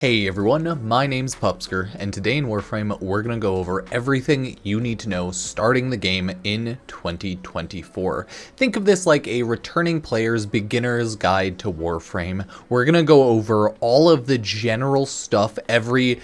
Hey everyone, my name's Pupsker, and today in Warframe, we're going to go over everything you need to know starting the game in 2024. Think of this like a returning player's beginner's guide to Warframe. We're going to go over all of the general stuff, every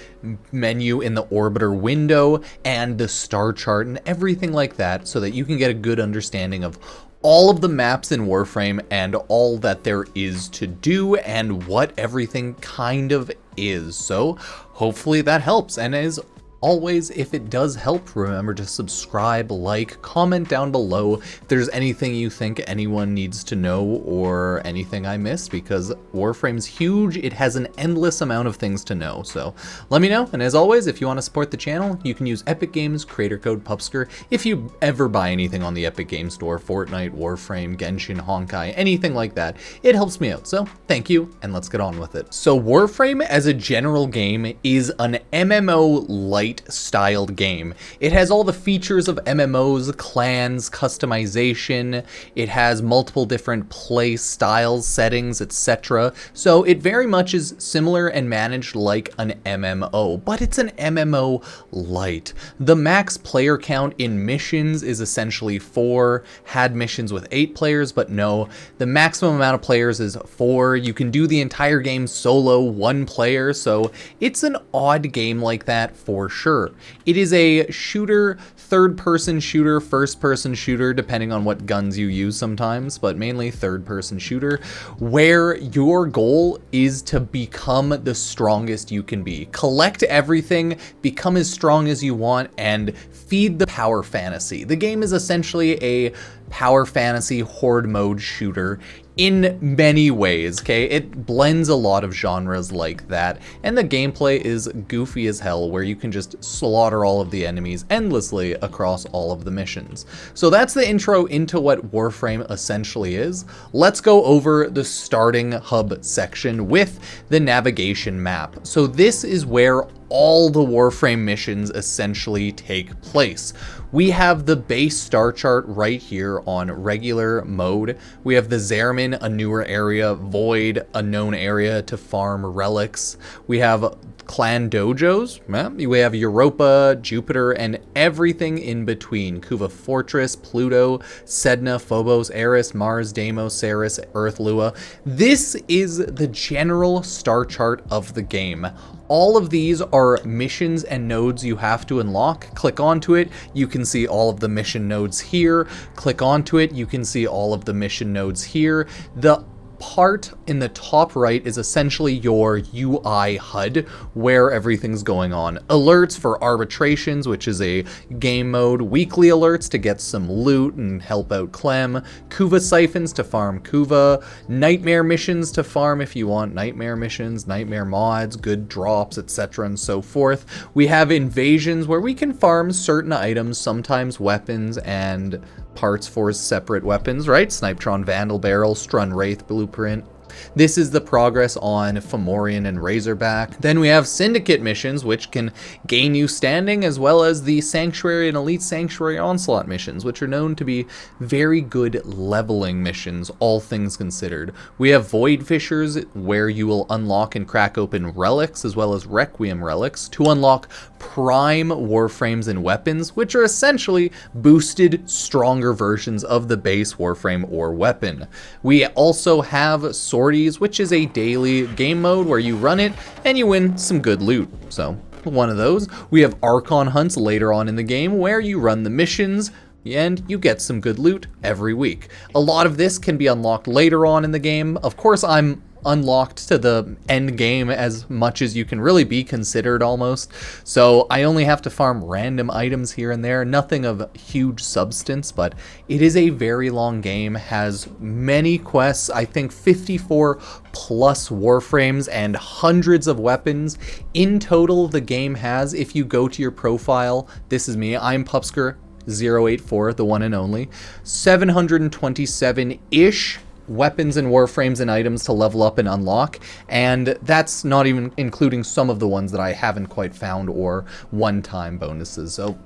menu in the Orbiter window, and the Starchart, and everything like that, so that you can get a good understanding of all of the maps in Warframe and all that there is to do and what everything kind of is. So hopefully that helps, and as always, if it does help, remember to subscribe, like, comment down below if there's anything you think anyone needs to know or anything I missed, because Warframe's huge. It has an endless amount of things to know, so let me know. And as always, if you want to support the channel, you can use Epic Games creator code Pupsker if you ever buy anything on the Epic Games Store, Fortnite, Warframe, Genshin, Honkai, anything like that. It helps me out, so thank you, and let's get on with it. So Warframe as a general game is an MMO-like styled game. It has all the features of MMOs, clans, customization. It has multiple different play styles, settings, etc. So it very much is similar and managed like an MMO, but it's an MMO light. The max player count in missions is essentially 4. Had missions with 8 players, but no, the maximum amount of players is 4. You can do the entire game solo, 1 player, so it's an odd game like that for sure. It is a shooter, third-person shooter, first-person shooter, depending on what guns you use sometimes, but mainly third-person shooter, where your goal is to become the strongest you can be. Collect everything, become as strong as you want, and feed the power fantasy. The game is essentially a power fantasy horde mode shooter in many ways, okay? It blends a lot of genres like that, and the gameplay is goofy as hell, where you can just slaughter all of the enemies endlessly across all of the missions. So that's the intro into what Warframe essentially is. Let's go over the starting hub section with the navigation map. So this is where all the Warframe missions essentially take place. We have the base Starchart right here on regular mode. We have the Zerman, a newer area, Void, a known area to farm relics. We have clan dojos, we have Europa, Jupiter, and everything in between. Kuva Fortress, Pluto, Sedna, Phobos, Eris, Mars, Deimos, Ceres, Earth, Lua. This is the general Starchart of the game. All of these are missions and nodes you have to unlock. Click onto it, you can see all of the mission nodes here. Click onto it, you can see all of the mission nodes here. The part in the top right is essentially your UI HUD, where everything's going on. Alerts for arbitrations, which is a game mode. Weekly alerts to get some loot and help out Clem. Kuva siphons to farm Kuva. Nightmare missions to farm if you want nightmare missions, nightmare mods, good drops, etc. and so forth. We have invasions where we can farm certain items, sometimes weapons and parts for separate weapons, right? Snipetron, Vandal Barrel, Strun Wraith Blueprint. This is the progress on Fomorian and Razorback. Then we have Syndicate missions, which can gain you standing, as well as the Sanctuary and Elite Sanctuary Onslaught missions, which are known to be very good leveling missions, all things considered. We have Void Fishers, where you will unlock and crack open relics, as well as Requiem relics, to unlock prime Warframes and weapons, which are essentially boosted, stronger versions of the base Warframe or weapon. We also have Sorties, which is a daily game mode where you run it and you win some good loot. So one of those. We have Archon hunts later on in the game where you run the missions and you get some good loot every week. A lot of this can be unlocked later on in the game. Of course, I'm unlocked to the end game as much as you can really be considered almost. So I only have to farm random items here and there, nothing of huge substance, but it is a very long game, has many quests, I think 54 plus Warframes and hundreds of weapons. In total, the game has, if you go to your profile, this is me, I'm Pupsker 084, the one and only, 727-ish weapons and Warframes and items to level up and unlock, and that's not even including some of the ones that I haven't quite found or one-time bonuses. So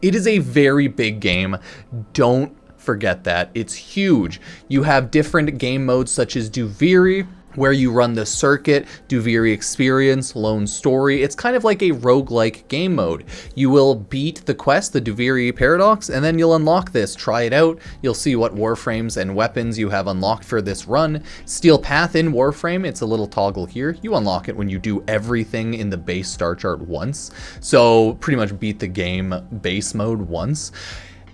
it is a very big game. Don't forget that. It's huge. You have different game modes such as Duviri, where you run the circuit, Duviri Experience, Lone Story. It's kind of like a roguelike game mode. You will beat the quest, the Duviri Paradox, and then you'll unlock this. Try it out. You'll see what Warframes and weapons you have unlocked for this run. Steel Path in Warframe, it's a little toggle here. You unlock it when you do everything in the base Starchart once. So pretty much beat the game base mode once.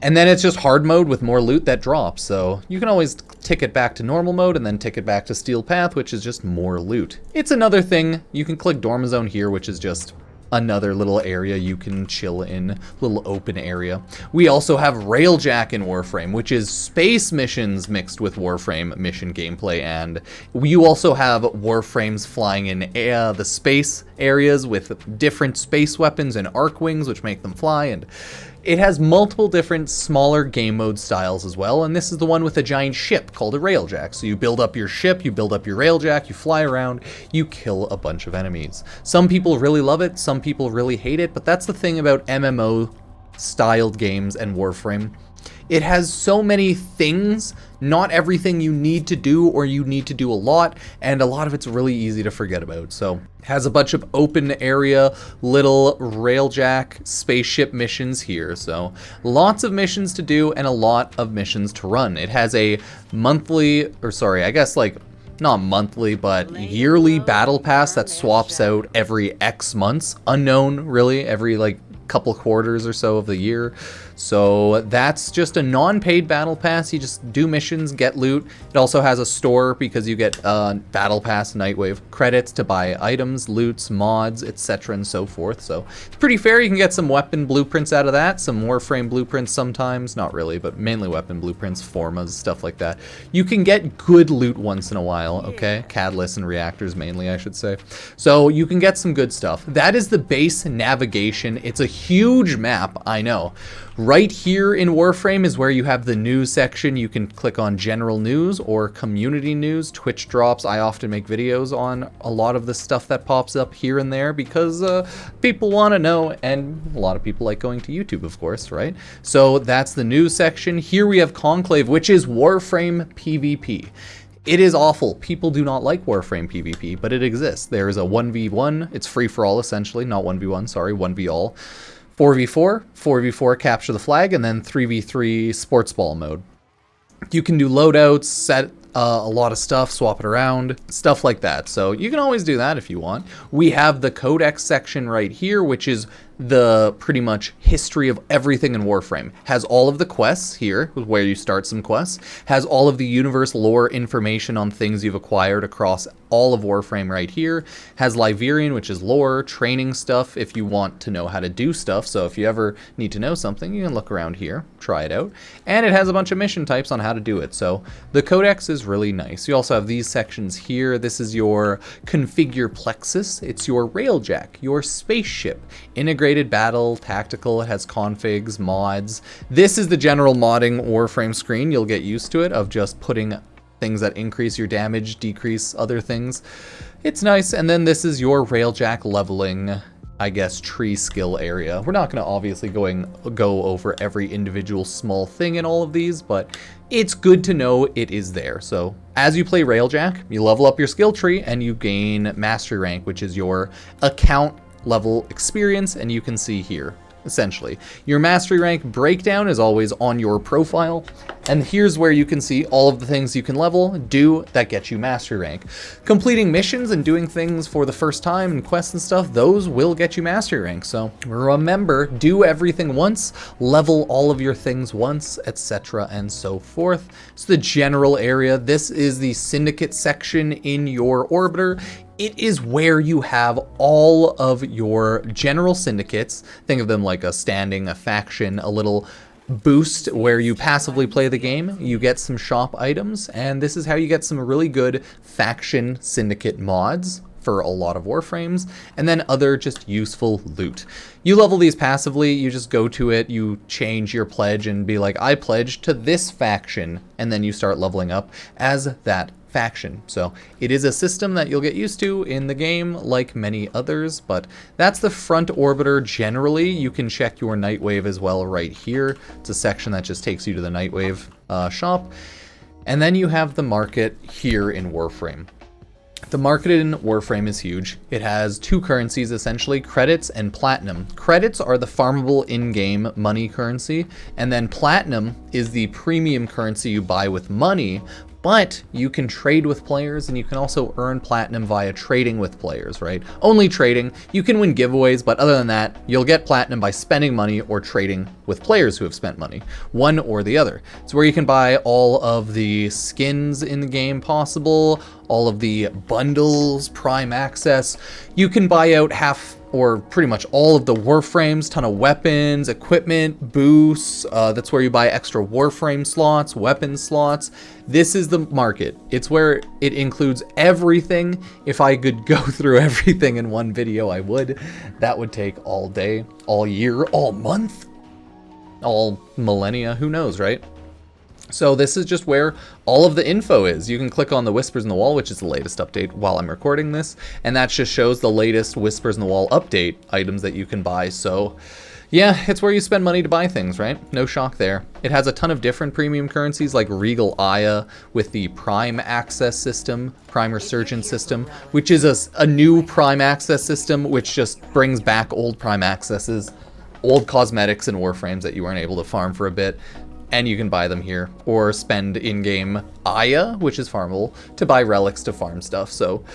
And then it's just hard mode with more loot that drops, so you can always tick it back to normal mode and then tick it back to Steel Path, which is just more loot. It's another thing. You can click Dormizone here, which is just another little area you can chill in, little open area. We also have Railjack in Warframe, which is space missions mixed with Warframe mission gameplay, and you also have Warframes flying in the space areas with different space weapons and arc wings, which make them fly, and it has multiple different smaller game mode styles as well, and this is the one with a giant ship called a Railjack. So you build up your ship, you build up your Railjack, you fly around, you kill a bunch of enemies. Some people really love it, some people really hate it, but that's the thing about MMO styled games and Warframe. It has so many things, not everything you need to do or you need to do a lot, and a lot of it's really easy to forget about. So it has a bunch of open area, little Railjack spaceship missions here. So lots of missions to do and a lot of missions to run. It has a monthly, or sorry, I guess like not monthly, but yearly battle pass that swaps out every X months. Unknown, really, every like couple quarters or so of the year. So that's just a non-paid battle pass. You just do missions, get loot. It also has a store because you get battle pass Nightwave credits to buy items, loots, mods, etc. and so forth. So it's pretty fair. You can get some weapon blueprints out of that, some Warframe blueprints sometimes, not really, but mainly weapon blueprints, formas, stuff like that. You can get good loot once in a while, okay? Catalysts and reactors mainly, I should say. So you can get some good stuff. That is the base navigation. It's a huge map, I know. Right here in Warframe is where you have the news section. You can click on general news or community news, Twitch drops. I often make videos on a lot of the stuff that pops up here and there because people want to know, and a lot of people like going to YouTube, of course, right? So that's the news section. Here we have Conclave, which is Warframe PvP. It is awful. People do not like Warframe PvP, but it exists. There is a 1v1. It's free for all, essentially. Not 1v1, sorry, 1v all. 4v4, 4v4 capture the flag, and then 3v3 sports ball mode. You can do loadouts, set a lot of stuff, swap it around, stuff like that. So you can always do that if you want. We have the Codex section right here, which is the pretty much history of everything in Warframe. Has all of the quests here, where you start some quests. Has all of the universe lore information on things you've acquired across all of Warframe right here. Has Liverian, which is lore, training stuff if you want to know how to do stuff. So if you ever need to know something, you can look around here, try it out. And it has a bunch of mission types on how to do it. So the Codex is really nice. You also have these sections here. This is your configure plexus. It's your Railjack, your spaceship, integrated battle, tactical. It has configs, mods. This is the general modding Warframe screen. You'll get used to it, of just putting things that increase your damage, decrease other things. It's nice. And then this is your Railjack leveling, I guess, tree skill area. We're not going to obviously go over every individual small thing in all of these, but it's good to know it is there. So as you play Railjack, you level up your skill tree and you gain mastery rank, which is your account level experience, and you can see here essentially your mastery rank breakdown is always on your profile, and here's where you can see all of the things you can do that get you mastery rank. Completing missions and doing things for the first time and quests and stuff, those will get you mastery rank. So remember, do everything once, level all of your things once, etc. and so forth. It's the general area. This is the Syndicate section in your orbiter. It is where you have all of your general syndicates. Think of them like a standing, a faction, a little boost where you passively play the game. You get some shop items, and this is how you get some really good faction syndicate mods for a lot of Warframes, and then other just useful loot. You level these passively, you just go to it, you change your pledge and be like, I pledge to this faction, and then you start leveling up as that faction. So it is a system that you'll get used to in the game, like many others, but that's the front orbiter generally. You can check your Nightwave as well right here. It's a section that just takes you to the Nightwave shop. And then you have the market here in Warframe. The market in Warframe is huge. It has two currencies essentially, credits and platinum. Credits are the farmable in-game money currency, and then platinum is the premium currency you buy with money, but you can trade with players and you can also earn platinum via trading with players, right? Only trading. You can win giveaways, but other than that, you'll get platinum by spending money or trading with players who have spent money, one or the other. It's where you can buy all of the skins in the game possible, all of the bundles, prime access. You can buy out half or pretty much all of the Warframes, ton of weapons, equipment, boosts. That's where you buy extra Warframe slots, weapon slots. This is the market. It's where it includes everything. If I could go through everything in one video, I would. That would take all day, all year, all month, all millennia, who knows, right? So this is just where all of the info is. You can click on the Whispers in the Wall, which is the latest update while I'm recording this, and that just shows the latest Whispers in the Wall update items that you can buy. So yeah, it's where you spend money to buy things, right? No shock there. It has a ton of different premium currencies like Regal Aya with the Prime Access system, Prime Resurgence system, which is a new Prime Access system, which just brings back old Prime Accesses, old cosmetics and Warframes that you weren't able to farm for a bit. And you can buy them here, or spend in-game Aya, which is farmable, to buy relics to farm stuff. So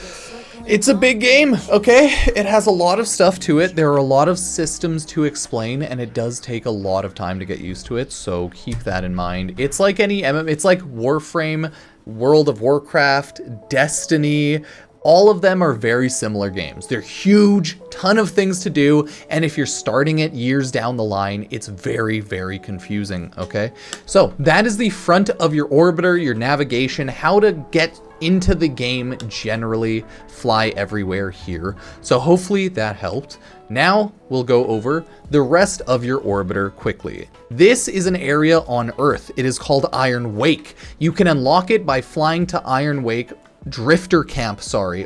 it's a big game, okay? It has a lot of stuff to it. There are a lot of systems to explain, and it does take a lot of time to get used to it, so keep that in mind. It's like any it's like Warframe, World of Warcraft, Destiny. All of them are very similar games. They're huge, ton of things to do, and if you're starting it years down the line, it's very, very confusing, okay? So that is the front of your orbiter, your navigation, how to get into the game generally, fly everywhere here. So hopefully that helped. Now we'll go over the rest of your orbiter quickly. This is an area on Earth. It is called Iron Wake. You can unlock it by flying to Iron Wake Drifter Camp,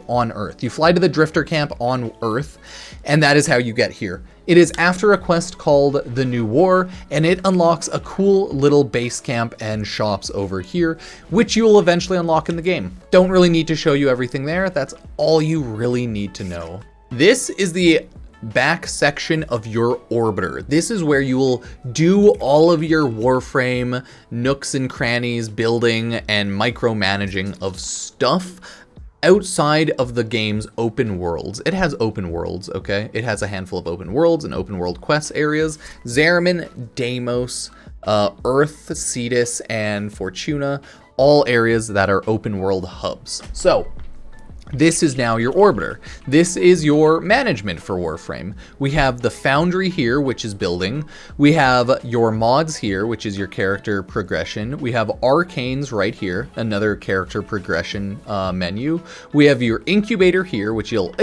on Earth. You fly to the Drifter Camp on Earth, and that is how you get here. It is after a quest called The New War, and it unlocks a cool little base camp and shops over here, which you will eventually unlock in the game. Don't really need to show you everything there. That's all you really need to know. This is the back section of your orbiter. This is where you will do all of your Warframe nooks and crannies, building and micromanaging of stuff outside of the game's open worlds. It has open worlds, okay? It has a handful of open worlds and open world quest areas. Zariman, Deimos, Earth, Cetus, and Fortuna, all areas that are open world hubs. So this is now your orbiter. This is your management for Warframe. We have the Foundry here, which is building. We have your mods here, which is your character progression. We have Arcanes right here, another character progression menu. We have your incubator here, which you'll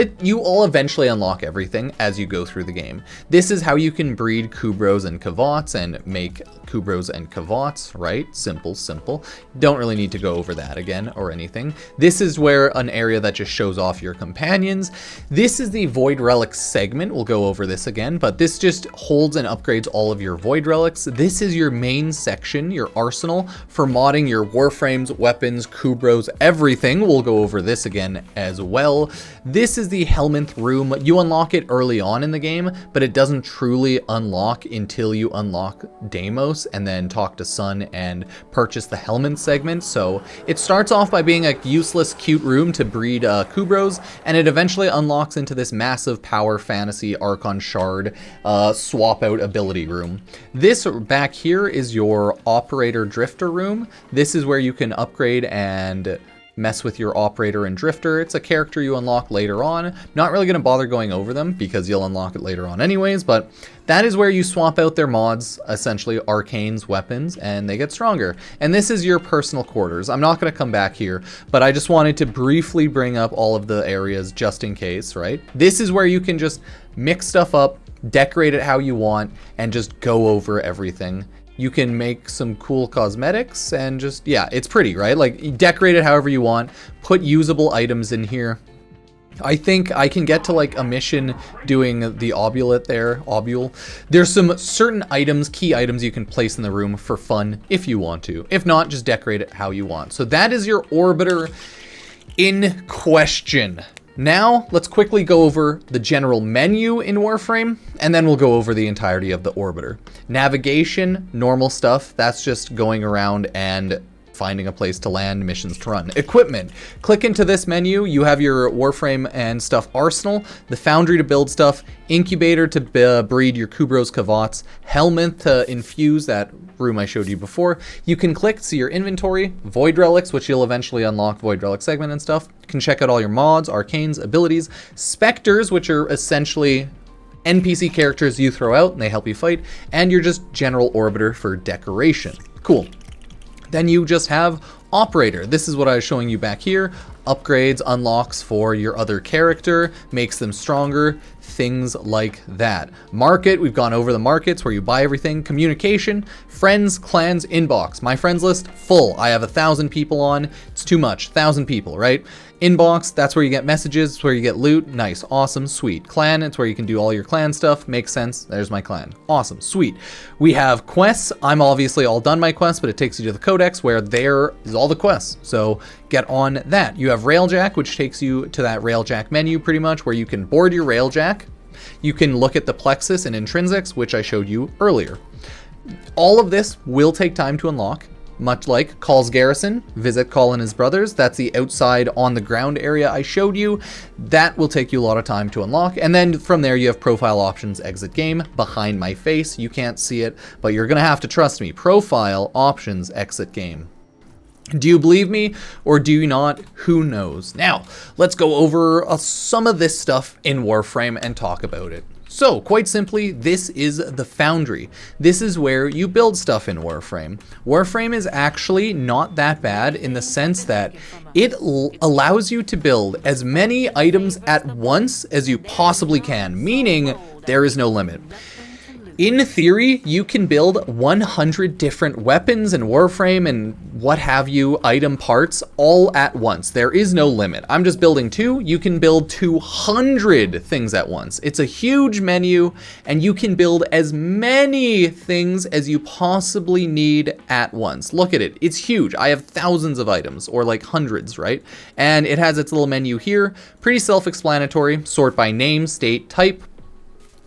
eventually unlock everything as you go through the game. This is how you can breed Kubros and Kavots and make Kubros and Kavots, right? Simple, simple. Don't really need to go over that again or anything. This is where an area that just shows off your companions. This is the Void Relics segment. We'll go over this again, but this just holds and upgrades all of your Void Relics. This is your main section, your arsenal for modding your Warframes, weapons, Kubros, everything. We'll go over this again as well. This is the Helminth room. You unlock it early on in the game, but it doesn't truly unlock until you unlock Deimos and then talk to Sun and purchase the Helminth segment. So it starts off by being a useless, cute room to breed Kubros, and it eventually unlocks into this massive power fantasy Archon Shard swap out ability room. This back here is your Operator Drifter room. This is where you can upgrade and mess with your Operator and Drifter. It's a character you unlock later on. Not really going to bother going over them because you'll unlock it later on anyways, but that is where you swap out their mods, essentially Arcanes weapons, and they get stronger. And this is your personal quarters. I'm not going to come back here, but I just wanted to briefly bring up all of the areas just in case, right? This is where you can just mix stuff up, decorate it how you want, and just go over everything. You can make some cool cosmetics and just, yeah, it's pretty, right? Like, you decorate it however you want, put usable items in here. I think I can get to like a mission doing the obulate there, obule. There's some certain items, key items you can place in the room for fun if you want to. If not, just decorate it how you want. So that is your orbiter. in question. Now, let's quickly go over the general menu in Warframe, and then we'll go over the entirety of the Orbiter. Navigation, normal stuff, that's just going around and finding a place to land, missions to run. Equipment. Click into this menu, you have your Warframe and stuff arsenal, the Foundry to build stuff, Incubator to breed your Kubros Kavats, Helminth to infuse that room I showed you before. You can click to see your inventory, Void Relics, which you'll eventually unlock Void Relic segment and stuff. You can check out all your mods, Arcanes, abilities, Spectres, which are essentially NPC characters you throw out and they help you fight, and your just general Orbiter for decoration. Cool. Then you just have Operator. This is what I was showing you back here. Upgrades, unlocks for your other character, makes them stronger, things like that. Market, we've gone over the markets where you buy everything. Communication, friends, clans, inbox. My friends list, full. I have 1,000 people on. It's too much. 1,000 people, right? Inbox, that's where you get messages, it's where you get loot. Nice, awesome, sweet. Clan, it's where you can do all your clan stuff. Makes sense. There's my clan. Awesome, sweet. We have quests. I'm obviously all done my quests, but it takes you to the Codex where there is all the quests. So get on that. You have Railjack, which takes you to that Railjack menu pretty much where you can board your Railjack. You can look at the Plexus and Intrinsics, which I showed you earlier. All of this will take time to unlock. Much like Call's Garrison, visit Call and his brothers. That's the outside on the ground area I showed you. That will take you a lot of time to unlock. And then from there you have profile options, exit game, behind my face. You can't see it, but you're gonna have to trust me. Profile options, exit game. Do you believe me or do you not? Who knows? Now, let's go over some of this stuff in Warframe and talk about it. So, quite simply, this is the Foundry. This is where you build stuff in Warframe. Warframe is actually not that bad in the sense that it allows you to build as many items at once as you possibly can, meaning there is no limit. In theory, you can build 100 different weapons and Warframe and what have you, item parts, all at once. There is no limit. I'm just building 2. You can build 200 things at once. It's a huge menu, and you can build as many things as you possibly need at once. Look at it. It's huge. I have thousands of items, or like hundreds, right? And it has its little menu here. Pretty self-explanatory. Sort by name, state, type.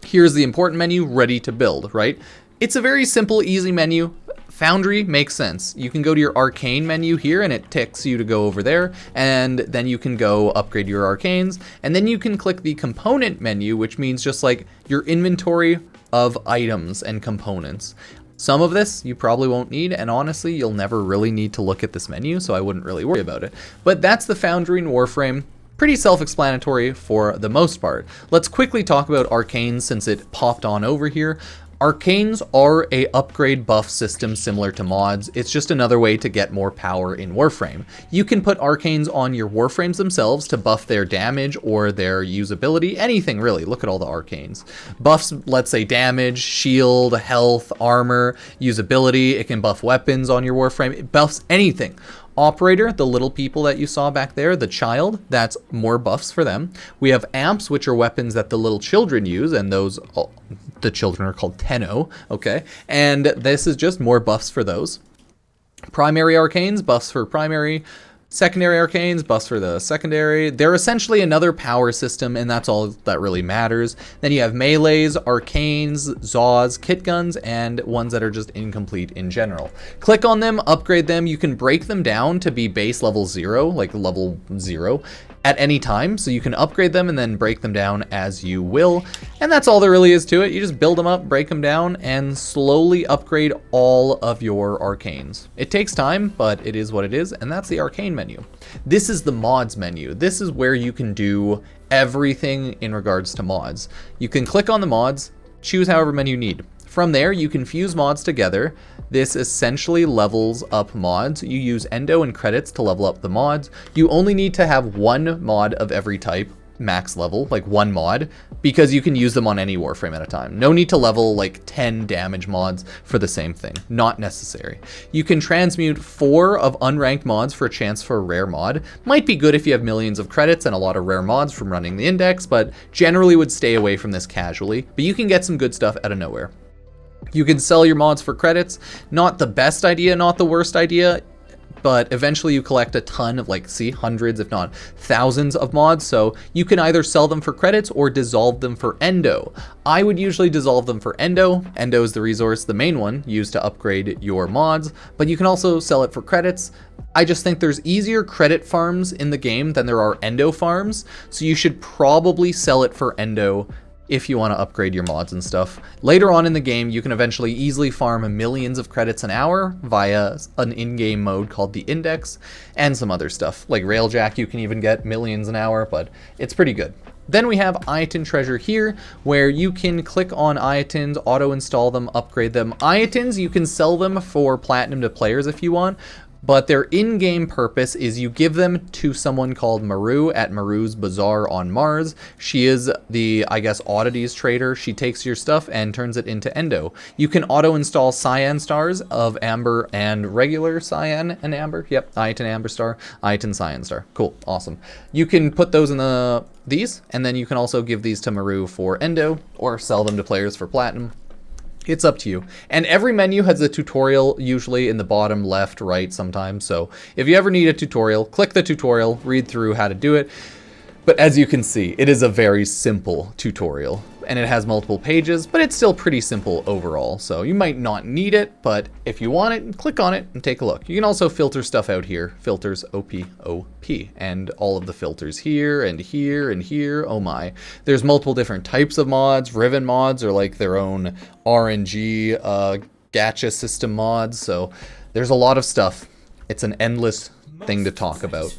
Here's the important menu, ready to build, right? It's a very simple, easy menu. Foundry makes sense. You can go to your Arcane menu here and it takes you to go over there, and then you can go upgrade your Arcanes, and then you can click the component menu, which means just like your inventory of items and components. Some of this you probably won't need, and honestly, you'll never really need to look at this menu, so I wouldn't really worry about it. But that's the Foundry in Warframe. Pretty self-explanatory for the most part. Let's quickly talk about Arcanes since it popped on over here. Arcanes are a upgrade buff system similar to mods. It's just another way to get more power in Warframe. You can put Arcanes on your Warframes themselves to buff their damage or their usability, anything really. Look at all the Arcanes. Buffs, let's say damage, shield, health, armor, usability. It can buff weapons on your Warframe. It buffs anything. Operator, the little people that you saw back there, the child, that's more buffs for them. We have amps, which are weapons that the little children use, and those, the children are called Tenno, okay? And this is just more buffs for those. Primary Arcanes, buffs for primary. Secondary Arcanes, buffs for the secondary. They're essentially another power system, and that's all that really matters. Then you have melees, Arcanes, Zaws, kit guns, and ones that are just incomplete in general. Click on them, upgrade them. You can break them down to be base level 0, like level 0, at any time. So you can upgrade them and then break them down as you will. And that's all there really is to it. You just build them up, break them down, and slowly upgrade all of your Arcanes. It takes time, but it is what it is, and that's the Arcane menu. This is the mods menu. This is where you can do everything in regards to mods. You can click on the mods, choose however many you need. From there, you can fuse mods together. This essentially levels up mods. You use endo and credits to level up the mods. You only need to have one mod of every type, max level, like one mod, because you can use them on any Warframe at a time. No need to level like 10 damage mods for the same thing. Not necessary. You can transmute 4 of unranked mods for a chance for a rare mod. Might be good if you have millions of credits and a lot of rare mods from running the index, but generally would stay away from this casually. But you can get some good stuff out of nowhere. You can sell your mods for credits. Not the best idea, not the worst idea. but eventually you collect a ton of, like, see, hundreds if not thousands of mods, so you can either sell them for credits or dissolve them for endo. I would usually dissolve them for endo. Endo is the resource, the main one, used to upgrade your mods, but you can also sell it for credits. I just think there's easier credit farms in the game than there are endo farms, so you should probably sell it for endo if you want to upgrade your mods and stuff. Later on in the game, you can eventually easily farm millions of credits an hour via an in-game mode called the Index, and some other stuff. Like Railjack, you can even get millions an hour, but it's pretty good. Then we have Iton Treasure here, where you can click on Iotins, auto-install them, upgrade them. Iotins, you can sell them for platinum to players if you want, but their in-game purpose is you give them to someone called Maru at Maru's Bazaar on Mars. She is the, I guess, oddities trader. She takes your stuff and turns it into endo. You can auto-install cyan stars of amber and regular cyan and amber. Yep, Iton amber star, Iton cyan star. Cool, awesome. You can put those in these, and then you can also give these to Maru for endo or sell them to players for platinum. It's up to you. And every menu has a tutorial, usually in the bottom left, right sometimes. So if you ever need a tutorial, click the tutorial, read through how to do it. But as you can see, it is a very simple tutorial. And it has multiple pages, but it's still pretty simple overall. So you might not need it, but if you want it, click on it and take a look. You can also filter stuff out here. Filters OP. And all of the filters here and here and here. Oh my. There's multiple different types of mods. Riven mods are like their own RNG gacha system mods. So there's a lot of stuff. It's an endless thing to talk about.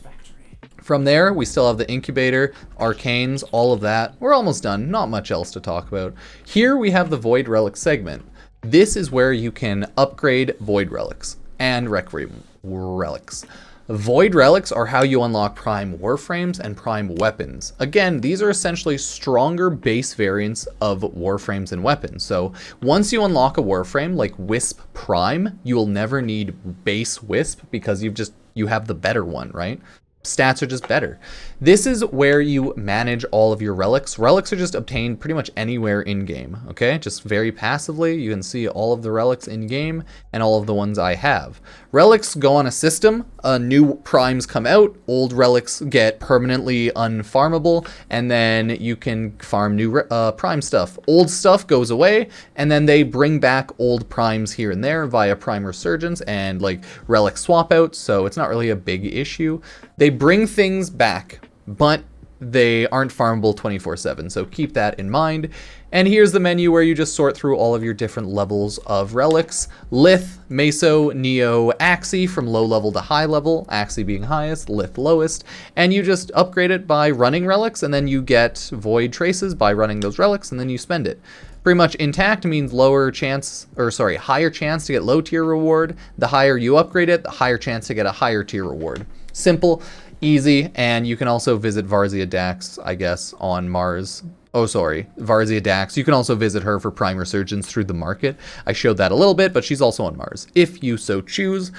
From there, we still have the incubator, Arcanes, all of that. We're almost done, not much else to talk about. Here we have the Void Relic segment. This is where you can upgrade Void Relics and Requiem Relics. Void Relics are how you unlock Prime Warframes and Prime Weapons. Again, these are essentially stronger base variants of Warframes and weapons. So once you unlock a Warframe like Wisp Prime, you will never need base Wisp because you have the better one, right? Stats are just better. This is where you manage all of your relics. Relics are just obtained pretty much anywhere in game, okay? Just very passively, you can see all of the relics in game and all of the ones I have. Relics go on a system, new primes come out, old relics get permanently unfarmable, and then you can farm new prime stuff. Old stuff goes away, and then they bring back old primes here and there via prime resurgence and like relic swap out, so it's not really a big issue. They bring things back, but they aren't farmable 24/7, so keep that in mind. And here's the menu where you just sort through all of your different levels of relics. Lith, Meso, Neo, Axii from low level to high level, Axii being highest, Lith lowest, and you just upgrade it by running relics, and then you get void traces by running those relics, and then you spend it. Pretty much intact means higher chance to get low tier reward. The higher you upgrade it, the higher chance to get a higher tier reward. Simple, easy, and you can also visit Varzia Dax, I guess, on Mars. Oh, sorry, Varzia Dax. You can also visit her for Prime Resurgence through the market. I showed that a little bit, but she's also on Mars, if you so choose.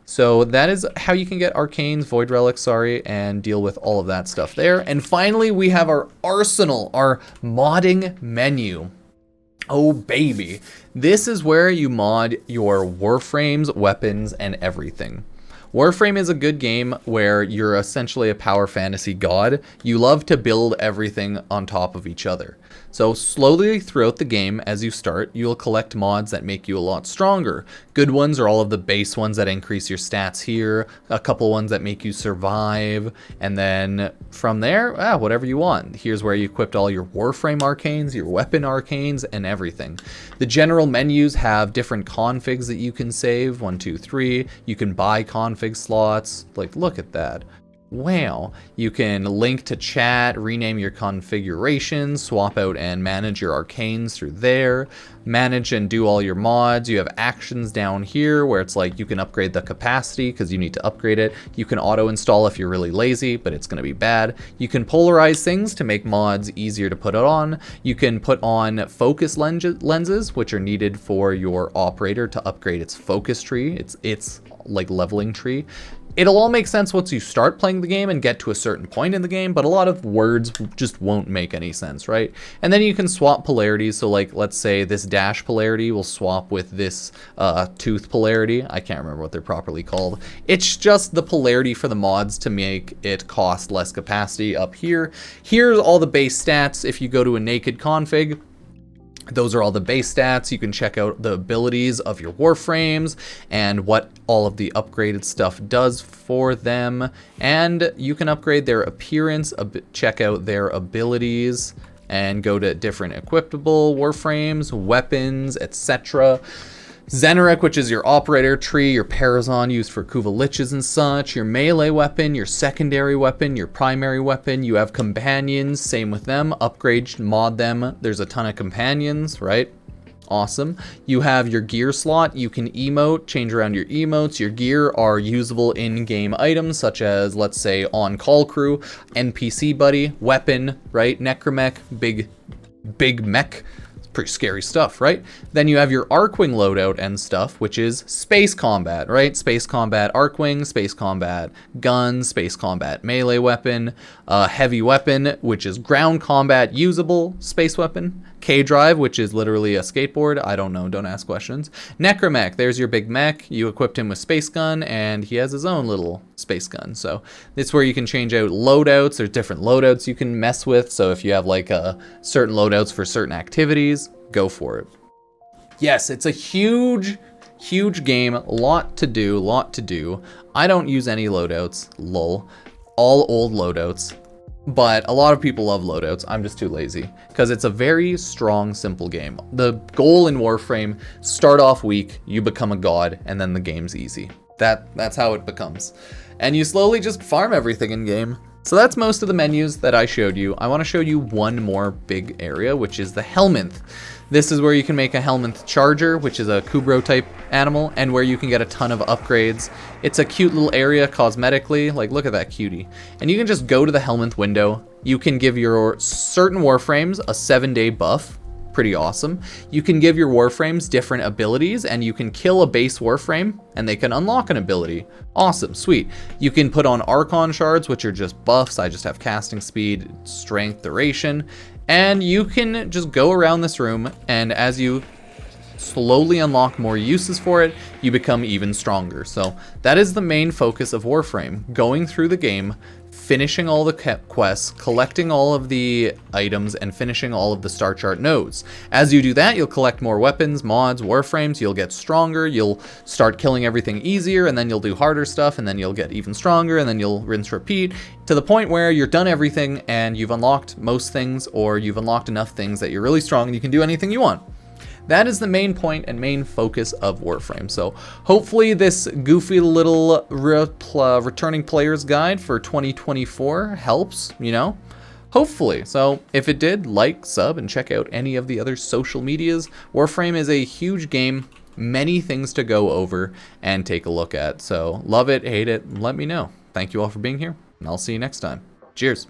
So that is how you can get Arcanes, Void Relics, and deal with all of that stuff there. And finally, we have our Arsenal, our modding menu. Oh baby, this is where you mod your Warframes, weapons, and everything. Warframe is a good game where you're essentially a power fantasy god. You love to build everything on top of each other. So slowly throughout the game, as you start, you'll collect mods that make you a lot stronger. Good ones are all of the base ones that increase your stats here, a couple ones that make you survive, and then from there, whatever you want. Here's where you equipped all your Warframe Arcanes, your weapon Arcanes, and everything. The general menus have different configs that you can save, 1, 2, 3. You can buy config slots, like look at that. Wow, you can link to chat, rename your configurations, swap out and manage your arcanes through there, manage and do all your mods. You have actions down here where it's like you can upgrade the capacity because you need to upgrade it. You can auto install if you're really lazy, but it's going to be bad. You can polarize things to make mods easier to put it on. You can put on focus lenses, which are needed for your operator to upgrade its focus tree, its like leveling tree. It'll all make sense once you start playing the game and get to a certain point in the game, but a lot of words just won't make any sense, right? And then you can swap polarities. So like, let's say this dash polarity will swap with this tooth polarity. I can't remember what they're properly called. It's just the polarity for the mods to make it cost less capacity up here. Here's all the base stats. If you go to a naked config, those are all the base stats. You can check out the abilities of your Warframes and what all of the upgraded stuff does for them. And you can upgrade their appearance, check out their abilities, and go to different equipable Warframes, weapons, etc. Xenarek, which is your operator tree, your Parazon used for Kuva Liches and such, your melee weapon, your secondary weapon, your primary weapon. You have companions, same with them, upgrade, mod them. There's a ton of companions, right? Awesome. You have your gear slot. You can emote, change around your emotes. Your gear are usable in-game items such as, let's say, on-call crew, NPC buddy, weapon, right? Necromech, big mech. Pretty scary stuff, right? Then you have your Arcwing loadout and stuff, which is space combat, right? Space combat Arcwing, space combat gun, space combat melee weapon, heavy weapon, which is ground combat usable space weapon, K-Drive, which is literally a skateboard. I don't know, don't ask questions. Necromech, there's your big mech. You equipped him with space gun, and he has his own little space gun. So it's where you can change out loadouts. There's different loadouts you can mess with. So if you have like certain loadouts for certain activities, go for it. Yes, it's a huge game. A lot to do. I don't use any loadouts, lol. All old loadouts. But a lot of people love loadouts. I'm just too lazy because it's a very strong, simple game. The goal in Warframe, start off weak, you become a god, and then the game's easy. That's how it becomes. And you slowly just farm everything in game. So that's most of the menus that I showed you. I want to show you one more big area, which is the Helminth. This is where you can make a Helminth Charger, which is a Kubro type animal, and where you can get a ton of upgrades. It's a cute little area cosmetically, like look at that cutie. And you can just go to the Helminth window. You can give your certain Warframes a 7-day buff. Pretty awesome. You can give your Warframes different abilities, and you can kill a base Warframe and they can unlock an ability. Awesome, sweet. You can put on Archon shards, which are just buffs. I just have casting speed, strength, duration. And you can just go around this room, and as you slowly unlock more uses for it, you become even stronger. So that is the main focus of Warframe, going through the game, finishing all the quests, collecting all of the items, and finishing all of the Starchart nodes. As you do that, you'll collect more weapons, mods, Warframes, you'll get stronger, you'll start killing everything easier, and then you'll do harder stuff, and then you'll get even stronger, and then you'll rinse, repeat, to the point where you're done everything, and you've unlocked most things, or you've unlocked enough things that you're really strong, and you can do anything you want. That is the main point and main focus of Warframe. So hopefully this goofy little returning players guide for 2024 helps, you know? Hopefully. So if it did, like, sub, and check out any of the other social medias. Warframe is a huge game, many things to go over and take a look at. So love it, hate it, let me know. Thank you all for being here, and I'll see you next time. Cheers.